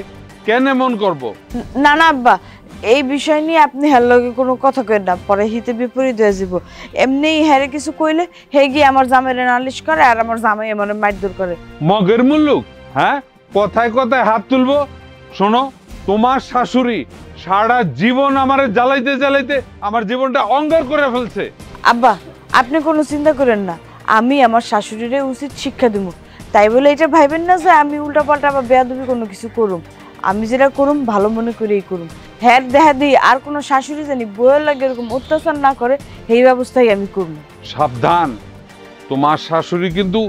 কেন এমন করবো। না না আব্বা, এই বিষয় নিয়ে আপনি হ্যার লগে কোনো কথা কইেন না, পরে হিতে বিপরীত হয়ে যাব। এমনিই হ্যারে কিছু কইলে হে গিয়ে আমার জামাইরে নালিশ করে, আর আমার জামাই আমার মারধর করে। মগের মুল্লুক, হ্যাঁ কথায় কথায় হাত তুলবো? শোনো, তোমার শাশুড়ি সারা জীবন আমারে জ্বালাইতে জ্বালাইতে আমার জীবনটা অঙ্গার করে ফেলছে। আব্বা আপনি কোনো চিন্তা করেন না, আমি আমার শাশুড়িরে উচিত শিক্ষা দিব। তাই বলে এটা ভাইবেন না যে আমি উল্টাপাল্টা বা বেয়াদবি কোনো কিছু করুম। আমি যেটা করুম ভালো মনে করেই করুম। হ্যাঁ দেখা দিই আর কোনো শাশুড়ি জানি বইয়ের লাগে এরকম অত্যাচার না করে, এই ব্যবস্থাই আমি করব। সাবধান, তোমার শাশুড়ি কিন্তু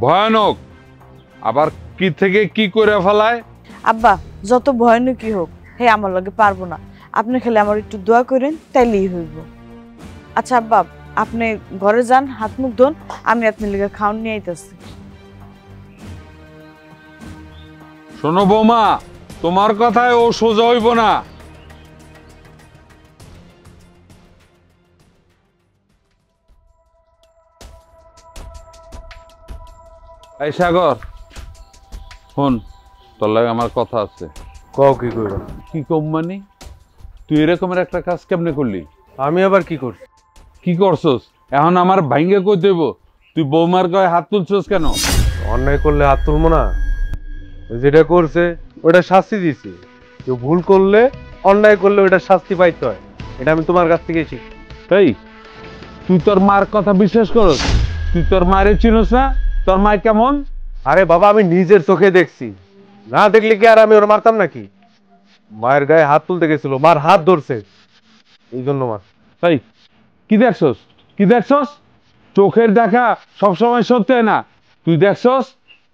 ভয়ানক, আবার কি থেকে কি করে ফেলায়। আব্বা যত ভয়ানকই হোক, হে আমার লগে পারবো না। আপনি খালি আমার একটু দোয়া করেন, তাইলেই হইব। আচ্ছা আব্বা আপনি ঘরে যান, হাত মুখ ধোন, আমি আপনার লিগে খাওয়ান নিয়ে আইতাছি। শোনো বৌমা, তোমার কথায় ও সোজা হইব না। এই সাগর শোন, তোর লাগে আমার কথা আছে। কও কি করবো? কি কম মানে? তুই এরকমের একটা কাজ কেমনে করলি? আমি আবার কি করছি? কি করছস? এখন আমার ভাঙ্গে কই দেব, তুই বৌমার গায়ে হাত তুলছস কেন? অন্যায় করলে হাত তুলবো না? যেটা করছে ওটা শাস্তি দিছি, কেউ ভুল করলে অন্যায় করলে ওটা শাস্তি পাইতে হয়, এটা আমি তোমার কাছ থেকে শিখি। এই তুই তোর মার কথা বিশ্বাস করস? তুই তোর মায়ের চিনস না? তোর মা কেমন? আরে বাবা আমি নিজের চোখে দেখছি, না দেখলে কি আর আমি ওর মারতাম নাকি? মায়ের গায়ে হাত তুলতে গেছিল, মার হাত ধরছে, এই জন্য মার। এই কি দেখছস? কি দেখছস? চোখের দেখা সবসময় সত্যি হয় না। তুই দেখছস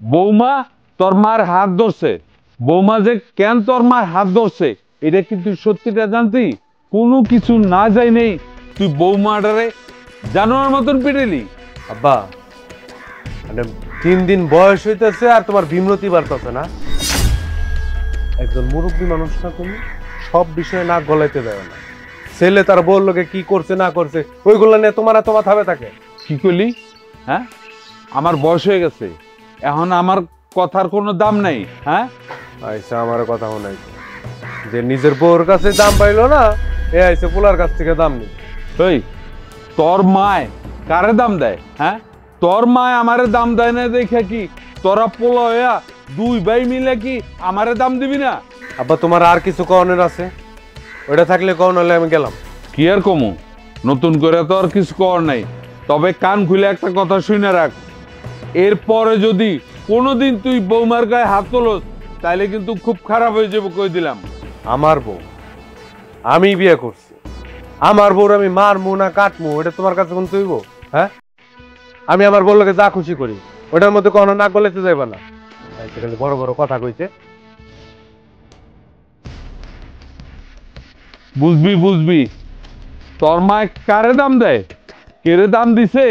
বৌমা তোর মার হাত ধরছে, বৌমা যে কেন তোর মার হাত ধরছে এটা কি তুই সত্যিটা জানতি? কোনো কিছু না যাই নেই তুই বৌমাটারে জানোয়ার মতন পিটেলি। আব্বা মানে 3 দিন বয়স হইতেছে আর তোমার বিমরতি বাড়তেছে না? একজন মুরব্বী মানুষ না, তুমি সব বিষয়ে নাক গলাইতে দেয় না। ছেলে তার বউর লোকে কি করছে না করছে ওইগুলো নিয়ে তোমার এত মাথা থাকে? কি করলি? হ্যাঁ আমার বয়স হয়ে গেছে, এখন আমার কথার কোনো দাম নাই। হ্যাঁ আইসা আমার কথা শোনাই, যে নিজের বউর কাছে দাম পাইলো না, এ আইসে পোলার কাছ থেকে দাম নেই। এই তোর মায় কারে দাম দেয়? হ্যাঁ তোর মায় আমারে দাম দেয় না দেখে কি তোরা পোলা হইয়া দুই ভাই মিলে কি আমারে দাম দিবি না? আব্বা তোমার আর কিছু কওনের আছে? ওইটা থাকলে কও, নাহলে আমি গেলাম। কি আর কমু, নতুন করে তো আর কিছু কর নাই, তবে কান খুলে একটা কথা শুনে রাখ, এরপরে যদি কোনোদিন তুই বৌমার গায়ে হাত তোলস তাইলে কিন্তু খুব খারাপ হয়ে যাবে, কই দিলাম। আমার বউ আমি বিয়ে করছি, আমার বউর আমি মারমু না কাটমু এটা তোমার কাছে কোন তুইব? হ্যাঁ আমি আমার বউর লোকে যা খুশি করি, ওটার মধ্যে কখনো নাক গলাইতে যাইবা না। বড় বড় কথা কইছে। বুঝবি বুঝবি, তোর মা কারে দাম দেয়, কেরে দাম দিছে?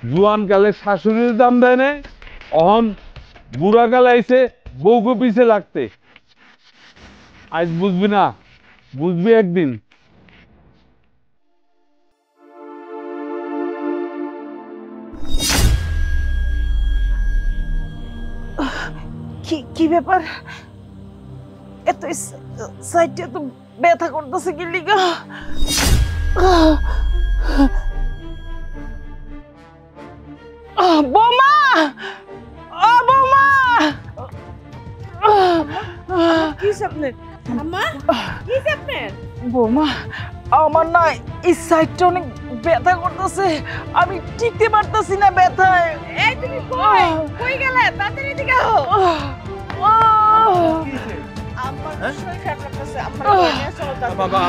জুয়ান কালে শাশুড়ির দাম দেয় না, অহন বুড়া কালে আইছে বউকে পিছে লাগতে। আজ বুঝবি না, বুঝবি একদিন। কি ব্যাপার, এত সাইডে তো ব্যথা করতেছে কি লিগা? বৌমা, ও বৌমা, কিস আপনার? আম্মা কি আপনার? বৌমা আমার না এই সাইডটা অনেক ব্যথা করতেছে, আমি টিকতে পারতেছি না ব্যথায়। এই তুমি কই কই গেলে? তাড়াতাড়ি এদিকে আও। আমার শরীর খারাপ লাগতেছে, আমার নিয়ে চলো তাড়াতাড়ি। বাবা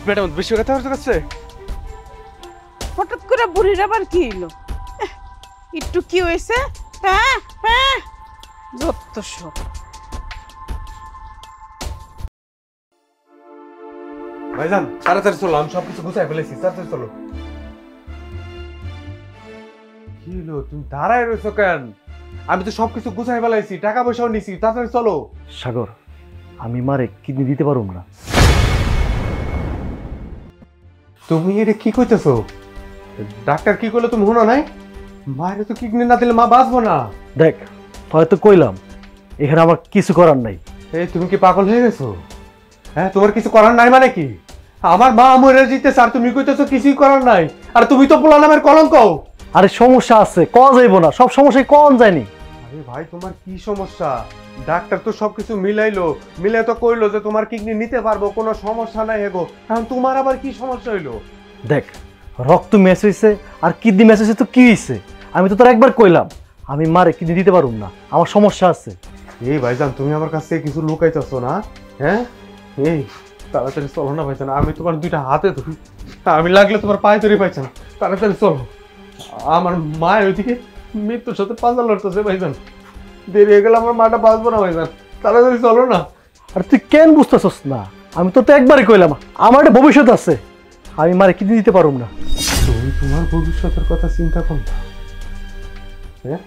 বেটা বেশি কথা হচ্ছে। হঠাৎ করে বুড়ির আবার কি হইলো? একটু কি হয়েছে? হ্যাঁ হ্যাঁ যত সব। ভাইজান তাড়াতাড়ি চলো, আমি সবকিছু গুছাই ফেলেছি, তাড়াতাড়ি চলো। কি হলো তুমি দাঁড়ায় রয়েছো কেন? আমি তো সবকিছু গুছাই ফেলাইছি, টাকা পয়সাও নিছি, তাড়াতাড়ি চলো। সাগর, আমি মারে কিডনি দিতে পারুম না। তুমি এটা কি কইতেছো? ডাক্তার কি করলো তুমি শুনো নাই? মায়ের তো কিডনি না দিলে মা বাঁচবো না। দেখ, হয়তো কইলাম, এখানে আমার কিছু করার নাই। এই তুমি কি পাগল হয়ে গেছো? হ্যাঁ, তোমার কিছু করার নাই মানে কি? আমার মা মরে যেতেছে আর তুমি কইতেছো কিছুই করার নাই, আর তুমি তো পোলা নামের কলঙ্ক। আরে সমস্যা আছে, কওয়া যাইব না, সব সমস্যায় কম যায়নি। আরে ভাই তোমার কি সমস্যা? ডাক্তার তো সবকিছু মিলাইলো, মিলে তো কইলো যে তোমার কিডনি নিতে পারবো, কোনো সমস্যা নাই হেগো। এখন তোমার আবার কি সমস্যা হইলো? দেখ, রক্ত ম্যাচ হয়েছে আর কিডনি ম্যাচ হয়েছে তো কি হয়েছে? আমি তো তোর একবার কইলাম আমি মারে কিডনি দিতে পারুম না, আমার সমস্যা আছে। এই ভাইজান তুমি আমার কাছ থেকে কিছু লুকাইতেছো না? হ্যাঁ, এই তাড়াতাড়ি চলো না ভাইজান, আমি তোমার দুইটা হাতে ধরি, আমি লাগলে তোমার পায়ে ধরে পাইছে না। তাড়াতাড়ি চলো, আমার মায়ের ওইদিকে মৃত্যুর সাথে পাঞ্জা লড়তেছে ভাইজান। দেরি হয়ে গেলে আমার মাটা বাঁচবো না ভাইজান, তাড়াতাড়ি চলো না। আর তুই কেন বুঝতেছস না? আমি তো একবারই কইলাম আমার একটা ভবিষ্যৎ আছে, আমি মারে কিডনি দিতে পারুম না। তুমি তোমার ভবিষ্যতের কথা চিন্তা করো না। হ্যাঁ,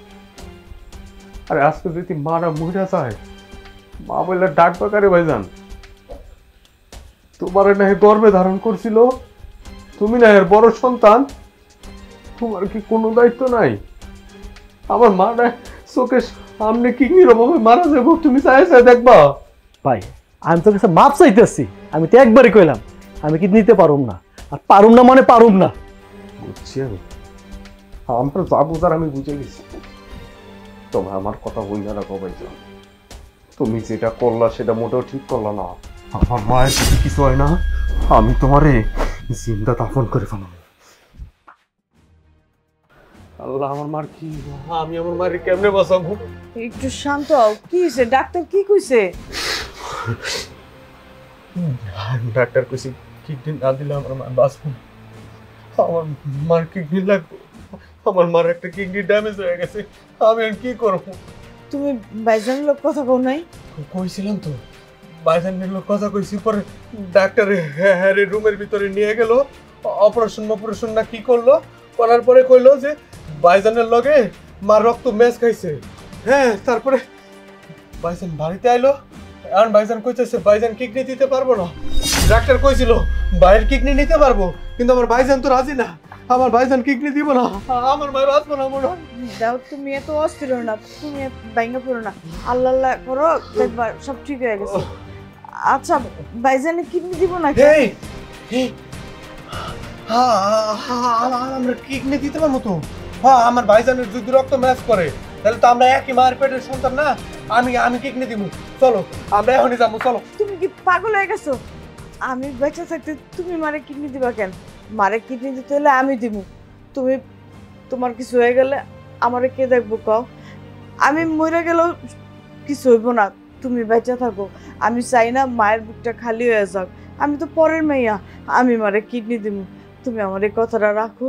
আরে আজকে যদি মারা মরে যায়, মা বললে ডাকবা কারে ভাইজান? তোমার না গর্ভে ধারণ করছিল, তুমি না এর বড় সন্তান, তোমার কি কোনো দায়িত্ব নাই? আমার মা না চোখের সামনে কিডনির অভাবে মারা যাবো, তুমি চাই দেখবা? ভাই, আমি তোর কাছে মাপ চাইতেছি, আমি তো একবারই কইলাম আমি কিডনি দিতে পারুম না, আর পারুম না মানে পারুম না। বুঝছি আমি, আমার যা বুঝার আমি বুঝে গেছি। তবে আমার কথা বললে রাখো ভাইজান, তুমি যেটা করলা সেটা মোটেও ঠিক করলা না। আমার মায়ের যদি কিছু হয় না, আমি তোমারে জিন্দা দাফন করে ফেলাম। আল্লাহ, আমার মার কি, আমি আমার মায়ের কেমনে বাঁচাবো? একটু শান্ত হও। কি হইছে? ডাক্তার কি কইছে? ডাক্তার কইছে কিডনি না দিলে আমার মা বাঁচবো না। আমার মার কিডনি লাগবে, আমার মার একটা কিডনি ড্যামেজ হয়ে গেছে, আমি আর কি করবো? তুমি ভাইজানের লোক কথা কও নাই? কইছিলাম তো, বাইজানের লোক কথা কইছি, পরে ডাক্তার হ্যাঁ রুমের ভিতরে নিয়ে গেল, অপারেশন না কি করলো, করার পরে কইলো যে বাইজানের লগে মার রক্ত ম্যাচ খাইছে। হ্যাঁ, তারপরে বাইজান বাড়িতে আইলো, এখন বাইজান কইতেছে বাইজান কিডনি দিতে পারবো না। ডাক্তার কইছিল বাইরের কিডনি নিতে পারবো, কিন্তু আমার বাইজান তো রাজি না, আমার ভাইজান কিডনি দিব না, আমার ভাই বাঁচবো না মনে হয়। দাও, তুমি এত অস্থির হও না, তুমি ভাঙ্গা পড়ো না, আল্লাহ আল্লাহ করো, দেখবা সব ঠিক হয়ে গেছে। আচ্ছা, ভাইজানে কিডনি দিব না? এই আমরা কিডনি দিতে পারবো তো? হ্যাঁ, আমার ভাইজানের যদি রক্ত ম্যাচ করে তাহলে তো আমরা একই মায়ের পেটের সন্তান না? আমি কিডনি দিব, চলো আমরা এখনই যাবো, চলো। তুমি কি পাগল হয়ে গেছো? আমি বেঁচে থাকতে তুমি মারে কিডনি দিবা কেন? মারে কিডনি দিতে হলে আমি দিব। তুমি, তোমার কিছু হয়ে গেলে আমারে কে দেখবো কও? আমি মরে গেলেও কিছু হইব না, তুমি বেঁচে থাকো। আমি চাই না মায়ের বুকটা খালি হয়ে যাক, আমি তো পরের মেয়া, আমি মারে কিডনি দিব। তুমি আমার এই কথাটা রাখো,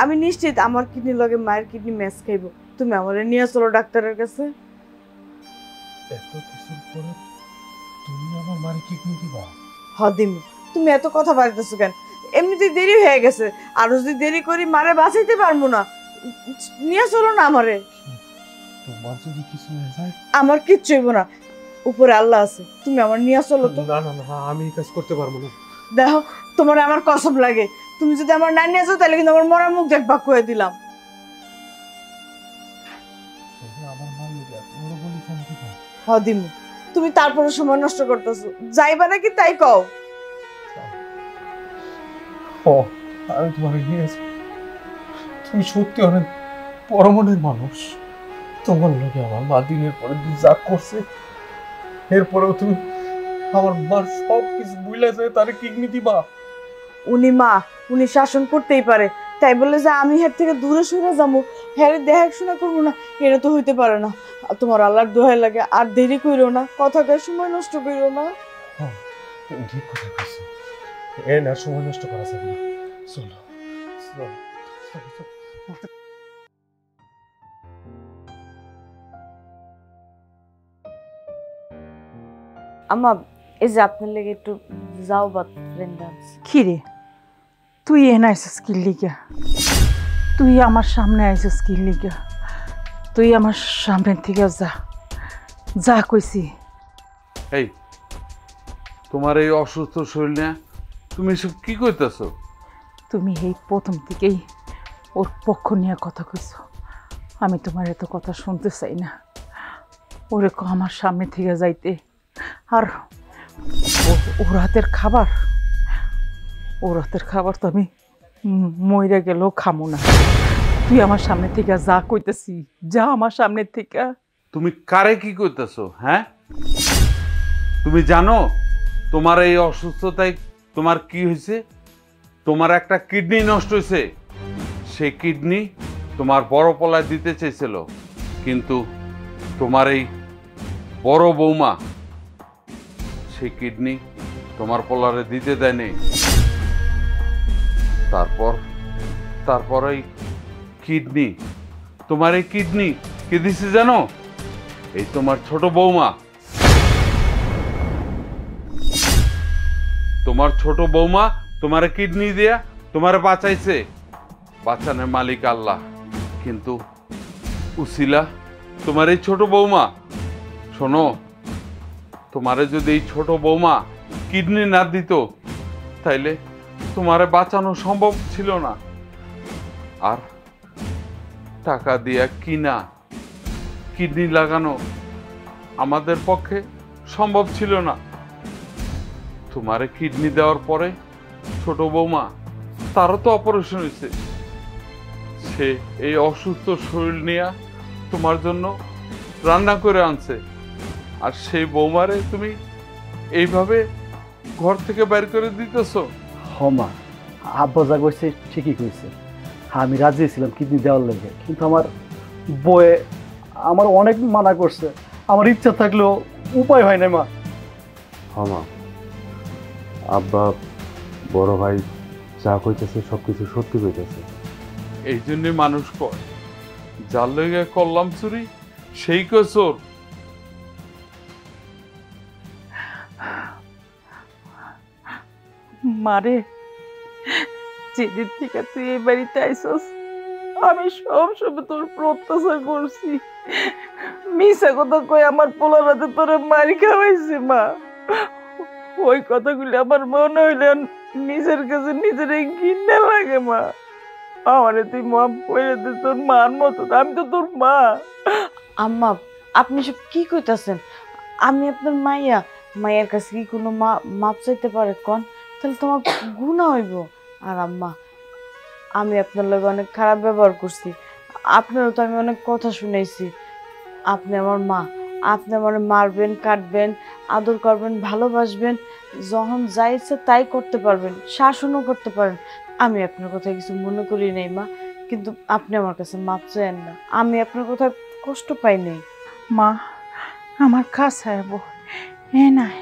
আমি নিশ্চিত আমার কিডনি লগে মায়ের কিডনি ম্যাচ খাইব। তুমি আমারে নিয়ে চলো ডাক্তারের কাছে। এত কিছুর পরে তুমি আমার মারে কিডনি দিবা? হদিম, তুমি এত কথা বাড়িতেছো কেন? এমনিতেই দেরি হয়ে গেছে, আর যদি দেরি করি মারে বাঁচাইতে পারবো না। নিয়ে চলো না আমারে। তোমার যদি কিছু হয়ে যায়? আমার কিচ্ছু হইব না, উপরে আল্লাহ আছে, তুমি আমার নিয়ে চলো তো। না না না, আমি এই কাজ করতে পারবো না। দেখো, তোমার আমার কসম লাগে, তুমি যদি আমার না নিয়ে যাও তাহলে কিন্তু আমার মরার মুখ দেখবা কয়ে দিলাম। আমার মা বলি হদিম, তুমি তারপরে সময় নষ্ট করতেছো, যাইবা নাকি তাই কও। আমি তোমার নিয়ে তুমি সত্যি অনেক বড় মনের মানুষ। তোমার লোকে আমার মা দিনের পরে দিন যা করছে, এরপরেও তুমি আমার মার সব কিছু বুঝলে যায় তারে কিডনি দিবা? উনি শাসন করতেই পারে, তাই বলে যে আমি হের থেকে দূরে সরে যাবো, হ্যাঁ দেখাশোনা করবো না, এটা তো হইতে পারে না। আর তোমার আল্লাহর দোহাই লাগে, আর দেরি কইরো না, কথাটার সময় নষ্ট কইরো না। তুমি ঠিক কথা কইছো, এ না সময় নষ্ট করা যাবে না। চলো চলো চলো। আম্মা, এই যে আপনার লেগে একটু যাও বাত রেন্ডান্স। কি রে, তুই এনে আইসিস কি লিগা? তুই আমার সামনে আইসিস কি লিগা? তুই আমার সামনে থেকে যা, যা কইছি। এই তোমার এই অসুস্থ শরীর নিয়ে তুমি এসব কি কইতেছো? তুমি এই প্রথম থেকেই ওর পক্ষ নিয়ে কথা কইছো, আমি তোমার এত কথা শুনতে চাই না। ওরে আমার সামনে থেকে যাইতে, আর ওর হাতের খাবার, ওর হাতের খাবার তো আমি মইরা গেলেও খামো না। তুই আমার সামনে থেকে যা কইতেছি, যা আমার সামনে থেকে। তুমি কারে কি কইতেছো? হ্যাঁ, তুমি জানো তোমার এই অসুস্থতায় তোমার কি হয়েছে? তোমার একটা কিডনি নষ্ট হয়েছে। সেই কিডনি তোমার বড় পলায় দিতে চেয়েছিল, কিন্তু তোমার এই বড় বৌমা সেই কিডনি তোমার পোলারে দিতে দেয়নি। তারপর এই কিডনি, তোমার এই কিডনি কে দিছে জানো? এই তোমার ছোট বৌমা। তোমার ছোট বৌমা তোমার কিডনি দিয়া তোমার বাঁচাইছে। বাঁচানোর মালিক আল্লাহ, কিন্তু উসিলা তোমার এই ছোট বৌমা। শোনো, তোমারে যদি এই ছোট বৌমা কিডনি না দিত, তাইলে তোমারে বাঁচানো সম্ভব ছিল না। আর টাকা দিয়া কিনা কিডনি লাগানো আমাদের পক্ষে সম্ভব ছিল না। তোমারে কিডনি দেওয়ার পরে ছোট বৌমা তারও তো অপারেশন হয়েছে। সে এই অসুস্থ শরীর নিয়ে তোমার জন্য রান্না করে আনছে, আর সেই বৌমারে তুমি এইভাবে ঘর থেকে বের করে দিতেছো। মা, আব্বা যা কইছে ঠিকই কইছে। আমি রাজি ছিলাম কিডনি দেওয়ার লেগে, কিন্তু আমার বয়ে আমার অনেক মানা করছে। আমার ইচ্ছা থাকলেও উপায় হয় না মা। মা, আব্বা বড় ভাই যা কইতেছে সবকিছু সত্যি কইতেছে। এই জন্যে মানুষ কয়, যার লইগে করলাম চুরি সেই কয় চোর। মারে, যেদিন থেকে তুই এই বাড়িতে আইসস, আমি সব সময় তোর প্রত্যাশা করছি। মিশা কথা কই আমার পোলার হাতে তোরে মারি খাওয়াইছি মা। ওই কথাগুলি আমার মনে হইলে নিজের কাছে নিজের ঘৃণা লাগে মা। আমারে তুই মাফ করে দে, তোর মার মতো, আমি তো তোর মা। আম্মা, আপনি সব কি কইতাছেন? আমি আপনার মাইয়া, মায়ের কাছে কি কোনো মাপ চাইতে পারে কোন? তাহলে তোমার গুনাহ হইব। আর আম্মা, আমি আপনার লগে অনেক খারাপ ব্যবহার করছি, আপনারও তো আমি অনেক কথা শুনাইছি। আপনি আমার মা, আপনি আমার মারবেন, কাটবেন, আদর করবেন, ভালোবাসবেন, যখন যা ইচ্ছে তাই করতে পারবেন, শাসনও করতে পারেন। আমি আপনার কথা কিছু মনে করি নাই মা, কিন্তু আপনি আমার কাছে মাপ চাইেন না। আমি আপনার কথা কষ্ট পাই নাই। মা, আমার কাছে আইব, এ নাই